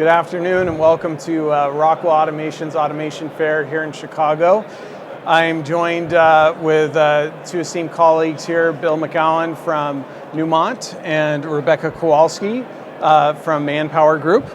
Good afternoon and welcome to Rockwell Automation's Automation Fair here in Chicago. I'm joined with two esteemed colleagues here, Bill McGowan from Newmont and Rebecca Kowalski from Manpower Group.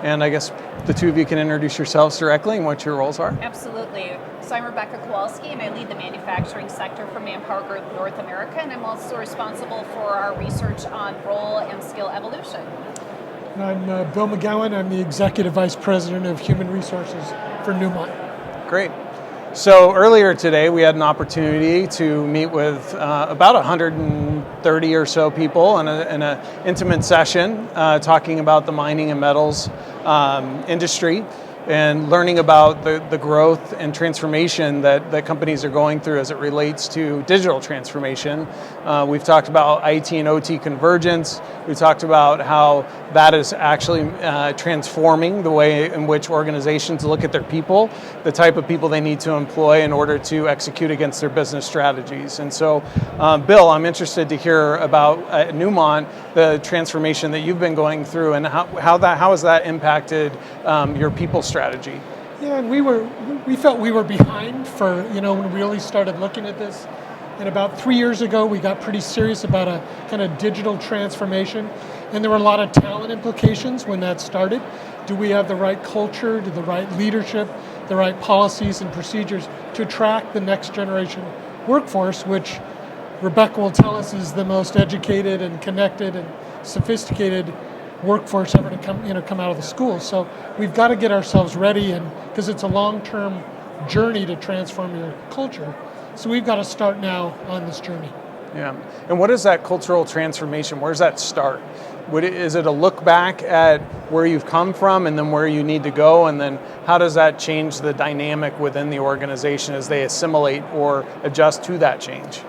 And I guess the two of you can introduce yourselves directly and what your roles are. Absolutely. So I'm Rebecca Kowalski and I lead the manufacturing sector for Manpower Group North America, and I'm also responsible for our research on role and skill evolution. I'm Bill McGowan. I'm the Executive Vice President of Human Resources for Newmont. Great. So earlier today we had an opportunity to meet with about 130 or so people in an intimate session talking about the mining and metals industry and learning about the growth and transformation that companies are going through as it relates to digital transformation. We've talked about IT and OT convergence. We've talked about how that is actually transforming the way in which organizations look at their people, the type of people they need to employ in order to execute against their business strategies. And so, Bill, I'm interested to hear about at Newmont the transformation that you've been going through and how has that impacted your people strategy. Yeah, and we felt we were behind for, when we really started looking at this. And about 3 years ago, we got pretty serious about a kind of digital transformation. And there were a lot of talent implications when that started. Do we have the right culture, the right leadership, the right policies and procedures to attract the next generation workforce, which Rebecca will tell us is the most educated and connected and sophisticated workforce ever to come out of the school. So we've got to get ourselves ready, and because it's a long-term journey to transform your culture. So we've got to start now on this journey. Yeah, and what is that cultural transformation? Where does that start? Is it a look back at where you've come from and then where you need to go, and then how does that change the dynamic within the organization as they assimilate or adjust to that change?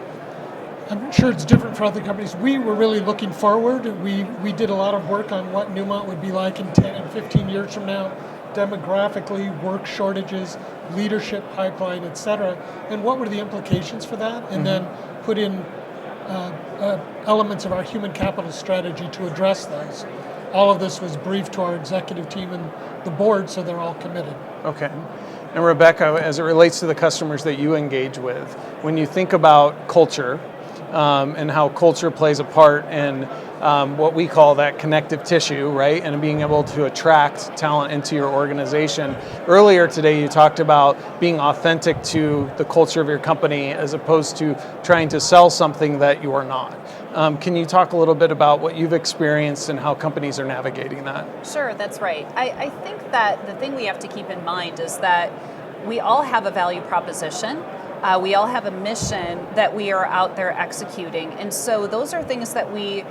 I'm sure it's different for other companies. We were really looking forward. We did a lot of work on what Newmont would be like in 10 and 15 years from now, demographically, work shortages, leadership pipeline, et cetera, and what were the implications for that, and then put in elements of our human capital strategy to address those. All of this was briefed to our executive team and the board, so they're all committed. Okay. And Rebecca, as it relates to the customers that you engage with, when you think about culture, and how culture plays a part in what we call that connective tissue, right? And being able to attract talent into your organization. Earlier today, you talked about being authentic to the culture of your company as opposed to trying to sell something that you are not. Can you talk a little bit about what you've experienced and how companies are navigating that? Sure, that's right. I think that the thing we have to keep in mind is that we all have a value proposition. We all have a mission that we are out there executing, and so those are things that we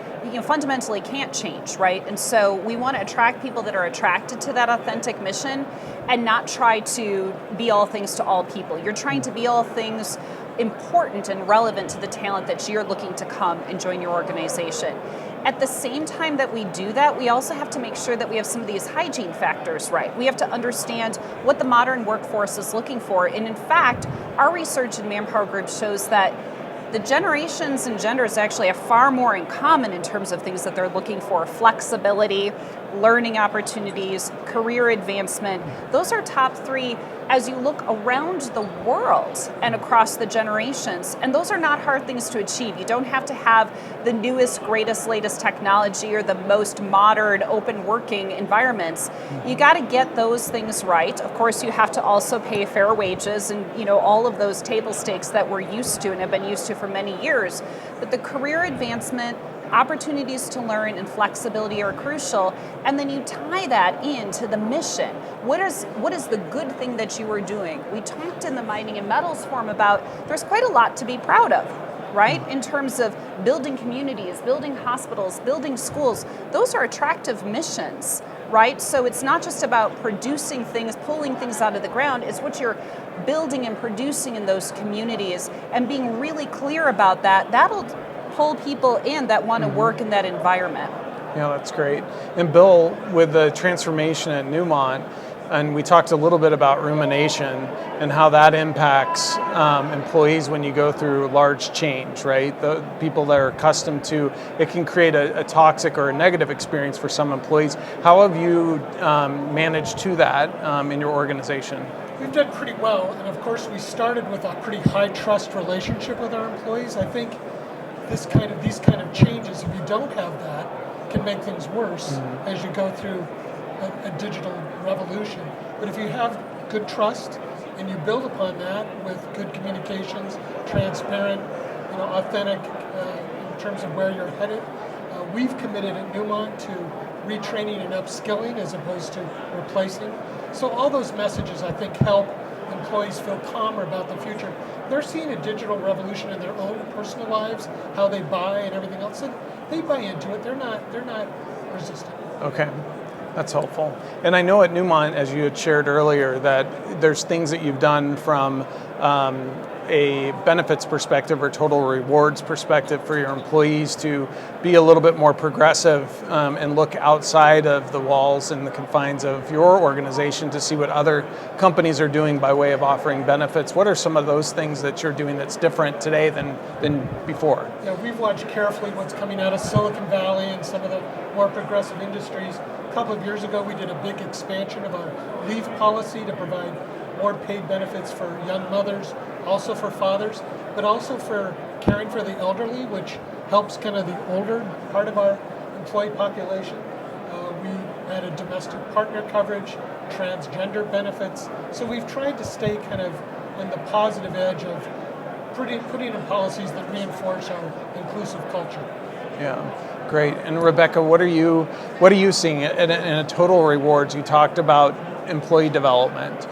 fundamentally can't change, right? And so we want to attract people that are attracted to that authentic mission and not try to be all things to all people. You're trying to be all things important and relevant to the talent that you're looking to come and join your organization. At the same time that we do that, we also have to make sure that we have some of these hygiene factors right. We have to understand what the modern workforce is looking for. And in fact, our research in Manpower Group shows that the generations and genders actually have far more in common in terms of things that they're looking for: flexibility, learning opportunities, career advancement. Those are top three as you look around the world and across the generations. And those are not hard things to achieve. You don't have to have the newest, greatest, latest technology or the most modern open working environments. You got to get those things right. Of course, you have to also pay fair wages and all of those table stakes that we're used to and have been used to for many years. But the career advancement, opportunities to learn, and flexibility are crucial, and then you tie that into the mission. What is the good thing that you are doing? We talked in the mining and metals forum about there's quite a lot to be proud of, right? In terms of building communities, building hospitals, building schools. Those are attractive missions, right? So it's not just about producing things, pulling things out of the ground, it's what you're building and producing in those communities, and being really clear about that. That'll pull people in that want to work in that environment. Yeah, that's great. And Bill, with the transformation at Newmont, And we talked a little bit about rumination and how that impacts employees when you go through large change, right? The people that are accustomed to, it can create a toxic or a negative experience for some employees. How have you managed to that in your organization? We've done pretty well, and of course we started with a pretty high trust relationship with our employees. I think these kind of changes, if you don't have that, can make things worse as you go through a digital revolution. But if you have good trust and you build upon that with good communications, transparent, authentic in terms of where you're headed, we've committed at Newmont to retraining and upskilling as opposed to replacing. So all those messages, I think, help employees feel calmer about the future. They're seeing a digital revolution in their own personal lives, how they buy and everything else, and they buy into it. They're not resistant. Okay. That's helpful. And I know at Newmont, as you had shared earlier, that there's things that you've done from a benefits perspective or total rewards perspective for your employees to be a little bit more progressive and look outside of the walls and the confines of your organization to see what other companies are doing by way of offering benefits. What are some of those things that you're doing that's different today than before? Yeah, we've watched carefully what's coming out of Silicon Valley and some of the more progressive industries. A couple of years ago, we did a big expansion of our leave policy to provide more paid benefits for young mothers, also for fathers, but also for caring for the elderly, which helps kind of the older part of our employee population. We added domestic partner coverage, transgender benefits. So we've tried to stay kind of on the positive edge of putting in policies that reinforce our inclusive culture. Yeah, great. And Rebecca, what are you seeing in a total rewards? You talked about employee development.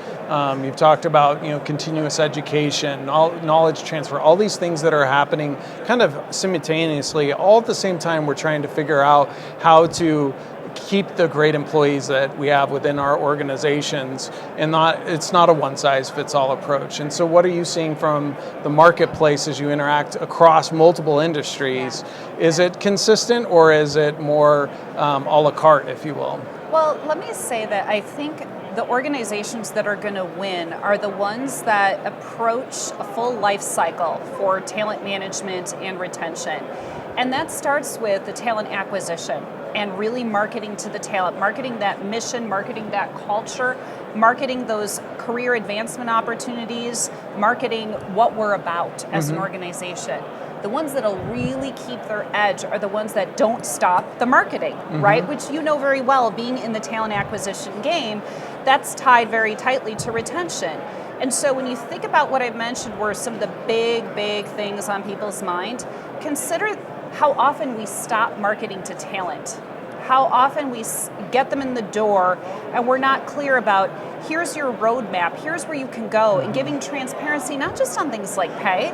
You've talked about continuous education, knowledge transfer, all these things that are happening kind of simultaneously. All at the same time, we're trying to figure out how to keep the great employees that we have within our organizations, and it's not a one-size-fits-all approach. And so what are you seeing from the marketplace as you interact across multiple industries? Is it consistent, or is it more a la carte, if you will? Well, let me say that I think the organizations that are going to win are the ones that approach a full life cycle for talent management and retention. And that starts with the talent acquisition and really marketing to the talent, marketing that mission, marketing that culture, marketing those career advancement opportunities, marketing what we're about as an organization. The ones that'll really keep their edge are the ones that don't stop the marketing, right? Which you know very well, being in the talent acquisition game, that's tied very tightly to retention. And so when you think about what I've mentioned were some of the big things on people's mind, consider how often we stop marketing to talent, how often we get them in the door and we're not clear about, here's your roadmap, here's where you can go, and giving transparency, not just on things like pay,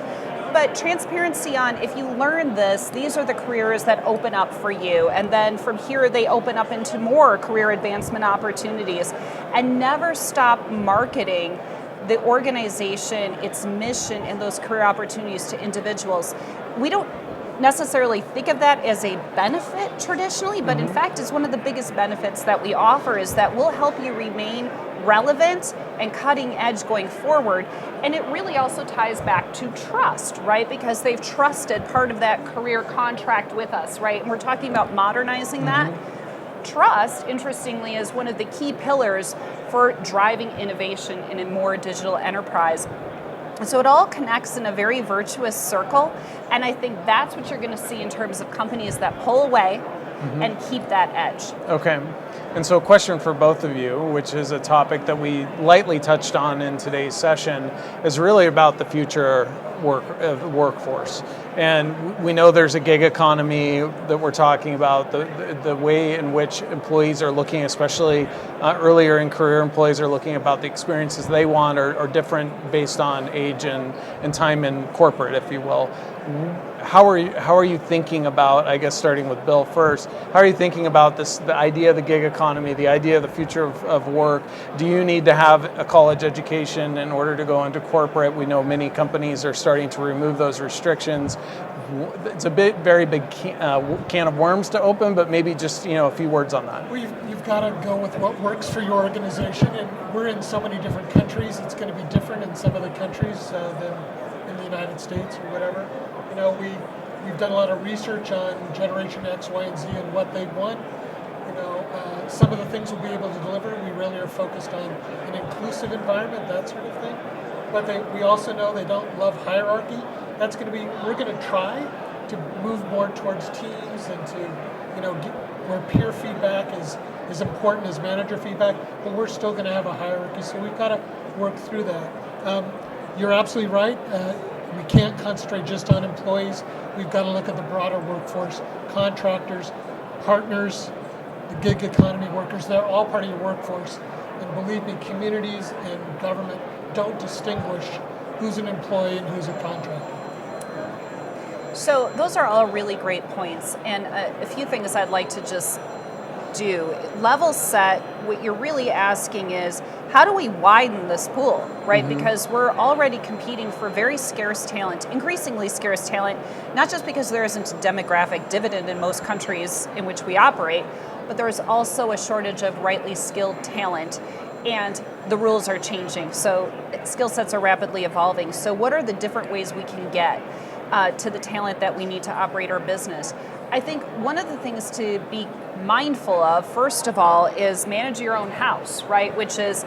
but transparency on, if you learn this, these are the careers that open up for you. And then from here, they open up into more career advancement opportunities. And never stop marketing the organization, its mission, and those career opportunities to individuals. We don't necessarily think of that as a benefit traditionally, but in fact, it's one of the biggest benefits that we offer is that we'll help you remain relevant and cutting edge going forward. And it really also ties back to trust, right? Because they've trusted part of that career contract with us, right? And we're talking about modernizing that. Trust, interestingly, is one of the key pillars for driving innovation in a more digital enterprise. And so it all connects in a very virtuous circle, and I think that's what you're going to see in terms of companies that pull away and keep that edge. Okay. And so a question for both of you, which is a topic that we lightly touched on in today's session, is really about the future workforce. And we know there's a gig economy that we're talking about, the way in which employees are looking, especially earlier in career employees are looking about the experiences they want are different based on age and time in corporate, if you will. how are you thinking about, I guess starting with Bill first, how are you thinking about this, the idea of the gig economy, the idea of the future of work? Do you need to have a college education in order to go into corporate? We know many companies are starting to remove those restrictions. It's a very big can of worms to open, but maybe just a few words on that. Well, you've got to go with what works for your organization, and we're in so many different countries. It's going to be different in some of the countries than in the United States or whatever. We've done a lot of research on Generation X, Y, and Z and what they want. Some of the things we'll be able to deliver. We really are focused on an inclusive environment, that sort of thing. But we also know they don't love hierarchy. We're going to try to move more towards teams and to, where peer feedback is important as manager feedback, but we're still going to have a hierarchy, so we've got to work through that. You're absolutely right. We can't concentrate just on employees. We've got to look at the broader workforce, contractors, partners, the gig economy workers. They're all part of your workforce. And believe me, communities and government don't distinguish who's an employee and who's a contractor. So those are all really great points, and a few things I'd like to just do. Level set, what you're really asking is, how do we widen this pool, right? Mm-hmm. Because we're already competing for very scarce talent, increasingly scarce talent, not just because there isn't a demographic dividend in most countries in which we operate, but there's also a shortage of rightly skilled talent, and the rules are changing. So skill sets are rapidly evolving. So what are the different ways we can get to the talent that we need to operate our business? I think one of the things to be mindful of, first of all, is manage your own house, right? Which is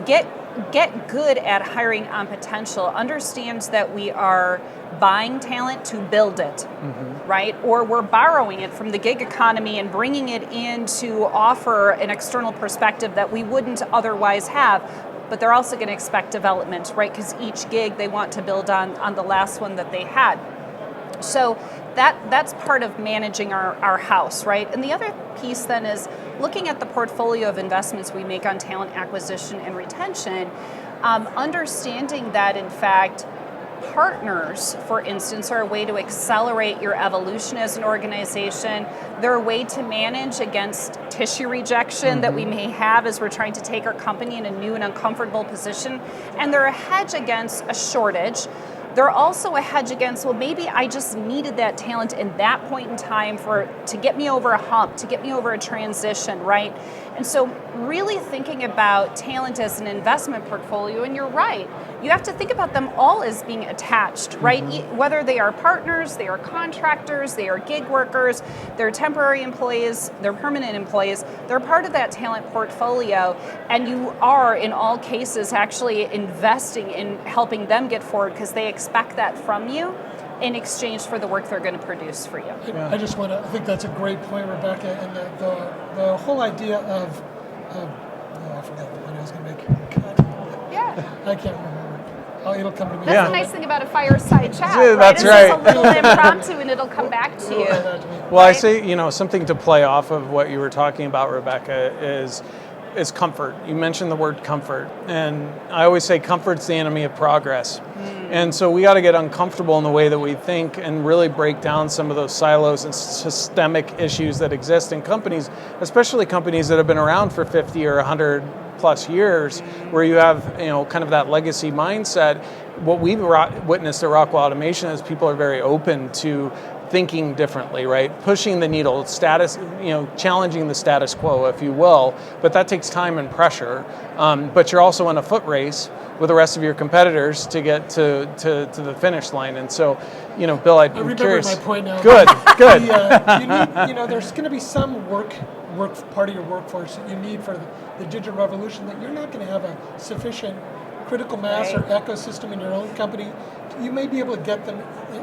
get good at hiring on potential. Understand that we are buying talent to build it, mm-hmm. right? Or we're borrowing it from the gig economy and bringing it in to offer an external perspective that we wouldn't otherwise have. But they're also going to expect development, right? Because each gig they want to build on the last one that they had. So that's part of managing our house, right? And the other piece then is looking at the portfolio of investments we make on talent acquisition and retention, understanding that in fact, partners, for instance, are a way to accelerate your evolution as an organization. They're a way to manage against tissue rejection mm-hmm. that we may have as we're trying to take our company in a new and uncomfortable position. And they're a hedge against a shortage. They're also a hedge against, well, maybe I just needed that talent in that point in time to get me over a hump, to get me over a transition, right? And so really thinking about talent as an investment portfolio, and you're right, you have to think about them all as being attached, right? Mm-hmm. Whether they are partners, they are contractors, they are gig workers, they're temporary employees, they're permanent employees, they're part of that talent portfolio, and you are, in all cases, actually investing in helping them get forward because they expect that from you in exchange for the work they're going to produce for you. Yeah. I think that's a great point, Rebecca, and the whole idea of I forgot the point I was going to make. Yeah. I can't remember. It'll come to me. That's the nice thing about a fireside chat, yeah, right? That's it's right. Just a little impromptu and it'll come back to you. Well, right? I say, something to play off of what you were talking about, Rebecca, is comfort. You mentioned the word comfort, and I always say comfort's the enemy of progress. And so we got to get uncomfortable in the way that we think and really break down some of those silos and systemic issues that exist in companies, especially companies that have been around for 50 or 100 plus years, where you have kind of that legacy mindset. What we've witnessed at Rockwell Automation is people are very open to thinking differently, right? Pushing the needle, challenging the status quo, if you will, but that takes time and pressure. But you're also in a foot race with the rest of your competitors to get to the finish line. And so, Bill, I'm curious. I remember my point now. Good. You need, there's going to be some work part of your workforce that you need for the digital revolution that you're not going to have a sufficient critical mass or ecosystem in your own company. You may be able to get them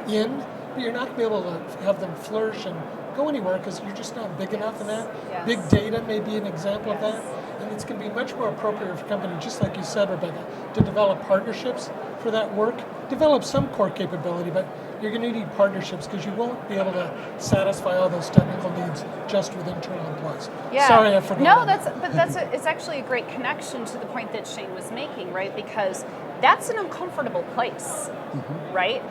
in, but you're not going to be able to have them flourish and go anywhere because you're just not big enough in that. Yes. Big data may be an example of that. And it's going to be much more appropriate for a company, just like you said, Rebecca, to develop partnerships for that work. Develop some core capability, but you're going to need partnerships because you won't be able to satisfy all those technical needs just with internal employees. Yeah. Sorry, I forgot. No, it's actually a great connection to the point that Shane was making, right? Because that's an uncomfortable place, right?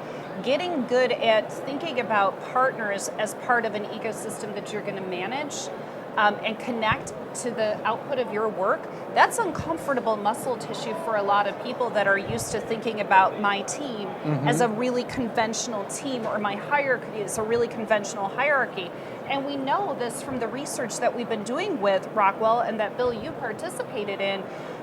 getting good at thinking about partners as part of an ecosystem that you're going to manage and connect to the output of your work, that's uncomfortable muscle tissue for a lot of people that are used to thinking about my team as a really conventional team, or my hierarchy is a really conventional hierarchy. And we know this from the research that we've been doing with Rockwell and that, Bill, you participated in,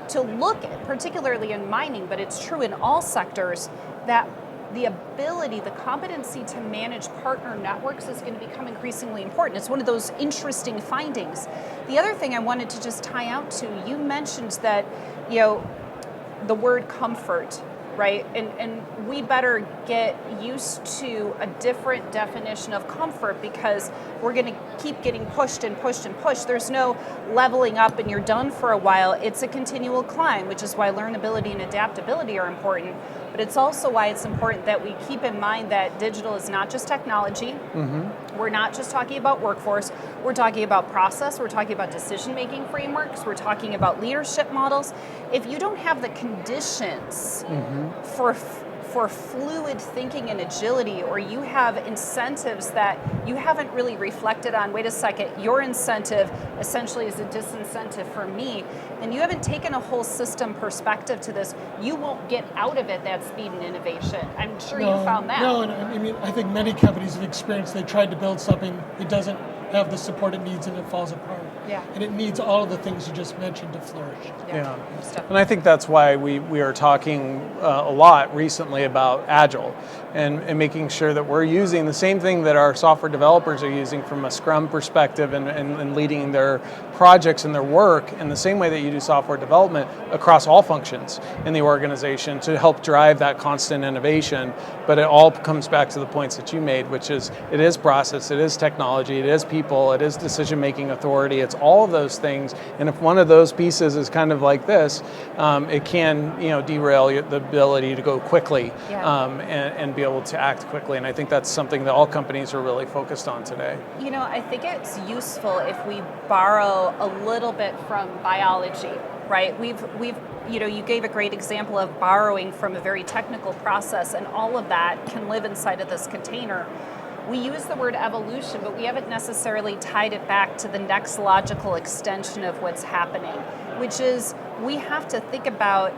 to look particularly in mining, but it's true in all sectors, that the ability, the competency to manage partner networks is going to become increasingly important. It's one of those interesting findings. The other thing I wanted to just tie out to, you mentioned that, the word comfort, right? And we better get used to a different definition of comfort, because we're going to keep getting pushed and pushed and pushed. There's no leveling up and you're done for a while. It's a continual climb, which is why learnability and adaptability are important. But it's also why it's important that we keep in mind that digital is not just technology. We're not just talking about workforce. We're talking about process. We're talking about decision-making frameworks. We're talking about leadership models. If you don't have the conditions for fluid thinking and agility, or you have incentives that you haven't really reflected on, wait a second, your incentive essentially is a disincentive for me, and you haven't taken a whole system perspective to this, you won't get out of it that speed and innovation. I'm sure you found that. No, and I mean, I think many companies have experienced, they tried to build something, it doesn't have the support it needs, and it falls apart. Yeah. And it needs all of the things you just mentioned to flourish. Yeah. And I think that's why we are talking a lot recently about Agile and making sure that we're using the same thing that our software developers are using from a Scrum perspective and leading their projects and their work in the same way that you do software development across all functions in the organization to help drive that constant innovation. But it all comes back to the points that you made, which is it is process, it is technology, it is people, it is decision-making authority, it's all of those things. And if one of those pieces is kind of like this, it can derail the ability to go quickly and be able to act quickly. And I think that's something that all companies are really focused on today. I think it's useful if we borrow a little bit from biology, right? You gave a great example of borrowing from a very technical process, and all of that can live inside of this container. We use the word evolution, but we haven't necessarily tied it back to the next logical extension of what's happening, which is we have to think about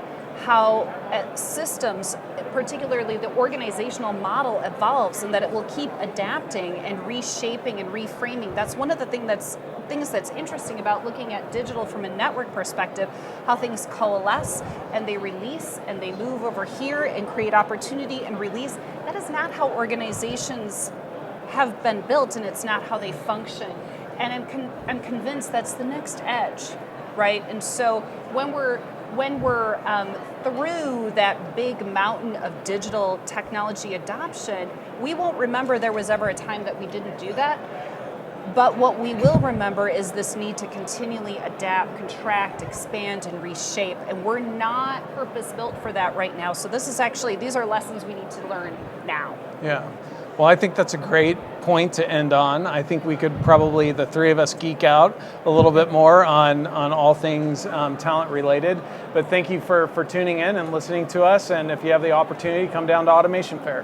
how systems, particularly the organizational model, evolves, and that it will keep adapting and reshaping and reframing. That's one of the things that's interesting about looking at digital from a network perspective, how things coalesce and they release and they move over here and create opportunity and release. That is not how organizations have been built, and it's not how they function. And I'm convinced that's the next edge, right? And so when we're through that big mountain of digital technology adoption, we won't remember there was ever a time that we didn't do that. But what we will remember is this need to continually adapt, contract, expand, and reshape. And we're not purpose-built for that right now. So these are lessons we need to learn now. Yeah. Well, I think that's a great point to end on. I think we could probably, the three of us, geek out a little bit more on all things talent related. But thank you for tuning in and listening to us. And if you have the opportunity, come down to Automation Fair.